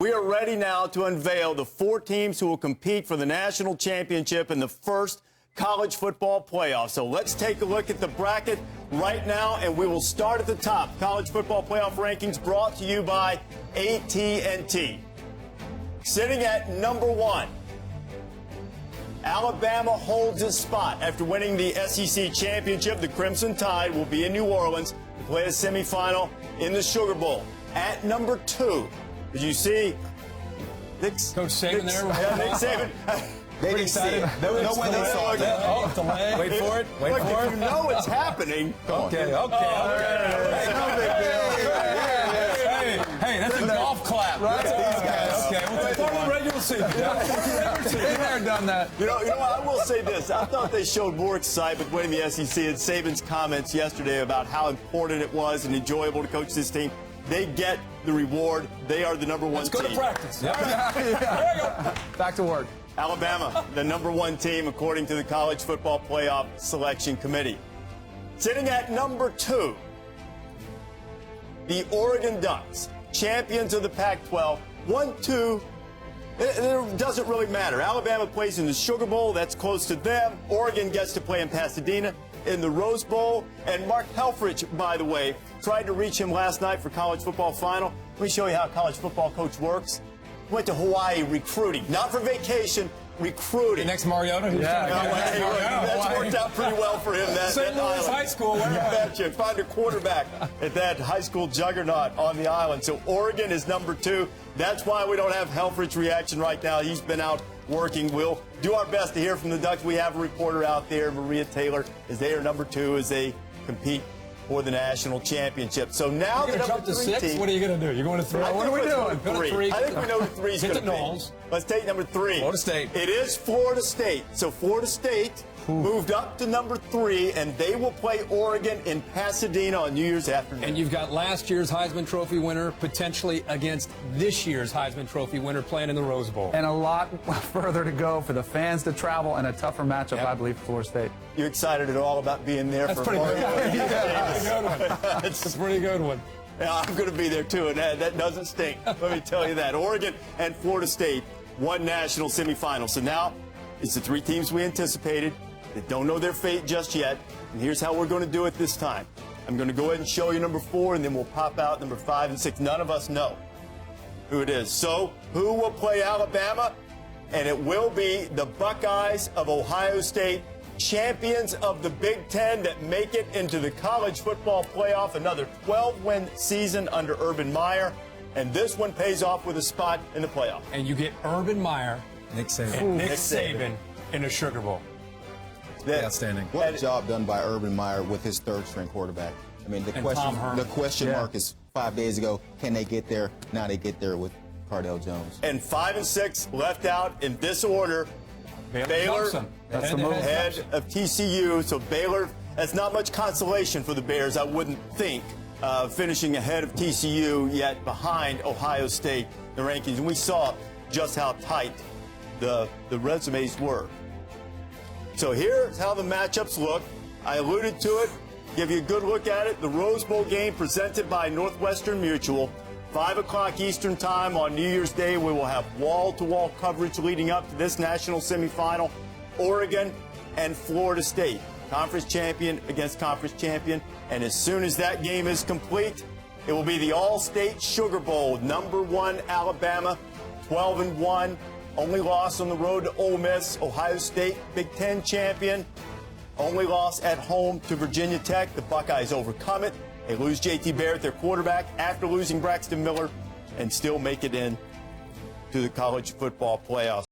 We are ready now to unveil the 4 teams who will compete for the national championship in the first college football playoff. So let's take a look at the bracket right now, and we will start at the top. College football playoff rankings brought to you by AT&T. Sitting at number 1, Alabama holds its spot after winning the SEC championship. The Crimson Tide will be in New Orleans to play a semifinal in the Sugar Bowl. At number 2, did you see Coach Saban there? Yeah, Nick Saban. They didn't see it. No way they saw it. Oh, delay. Wait for it. Wait for it. If you know it's happening. Okay. Hey, that's a golf clap. Right? These guys. Okay, we'll take the regular season. They've never done that. You know what? I will say this. I thought they showed more excitement winning the SEC and Saban's comments yesterday about how important it was and enjoyable to coach this team. They get the reward. They are the number 1 Let's team. go to practice. Back to work. Alabama, the number 1 team according to the College Football Playoff Selection Committee. Sitting at number 2, the Oregon Ducks, champions of the Pac-12. 1-2, it doesn't really matter. Alabama plays in the Sugar Bowl. That's close to them. Oregon gets to play in Pasadena in the Rose Bowl. And Mark Helfrich, by the way, tried to reach him last night for college football final. Let me show you how a college football coach works. Went to Hawaii recruiting, not for vacation, recruiting. The next Mariota? That's worked out pretty well for him. St. Louis High School. You betcha. Find a quarterback at that high school juggernaut on the island. So Oregon is number 2. That's why we don't have Helfrich's reaction right now. He's been out working. We'll do our best to hear from the Ducks. We have a reporter out there, Maria Taylor, as they are number 2 as they compete for the national championship. So now you're going to jump to 6? Team, what are you going to do? You're going to 3? What are we doing? Go to 3. I think we know who 3 is going to be. Knowles. Let's take number 3. Florida State. It is Florida State. So Florida State moved up to number 3, and they will play Oregon in Pasadena on New Year's afternoon. And you've got last year's Heisman Trophy winner potentially against this year's Heisman Trophy winner playing in the Rose Bowl. And a lot further to go for the fans to travel and a tougher matchup, I believe, for Florida State. You excited at all about being there? That's for pretty good. Yeah. That's a pretty good one. Yeah, I'm going to be there, too, and that doesn't stink. Let me tell you that. Oregon and Florida State won national semifinals. So now it's the 3 teams we anticipated. They don't know their fate just yet. And here's how we're going to do it this time. I'm going to go ahead and show you number 4, and then we'll pop out number 5 and 6. None of us know who it is. So who will play Alabama? And it will be the Buckeyes of Ohio State, champions of the Big Ten that make it into the college football playoff. Another 12-win season under Urban Meyer. And this one pays off with a spot in the playoff. And you get Urban Meyer, Nick Saban. and Nick Saban in a Sugar Bowl. Outstanding. What a job done by Urban Meyer with his 3rd-string quarterback. I mean, the question mark is 5 days ago, can they get there? Now they get there with Cardell Jones. And 5 and 6 left out in this order. Baylor, head of TCU. So Baylor, that's not much consolation for the Bears, I wouldn't think, finishing ahead of TCU, yet behind Ohio State in the rankings. And we saw just how tight the resumes were. So here's how the matchups look. I alluded to it. Give you a good look at it. The Rose Bowl game presented by Northwestern Mutual. 5 o'clock Eastern time on New Year's Day. We will have wall-to-wall coverage leading up to this national semifinal. Oregon and Florida State. Conference champion against conference champion. And as soon as that game is complete, it will be the All-State Sugar Bowl. Number 1 Alabama, 12-1. Only loss on the road to Ole Miss. Ohio State, Big Ten champion. Only loss at home to Virginia Tech. The Buckeyes overcome it. They lose J.T. Barrett, their quarterback, after losing Braxton Miller, and still make it in to the college football playoffs.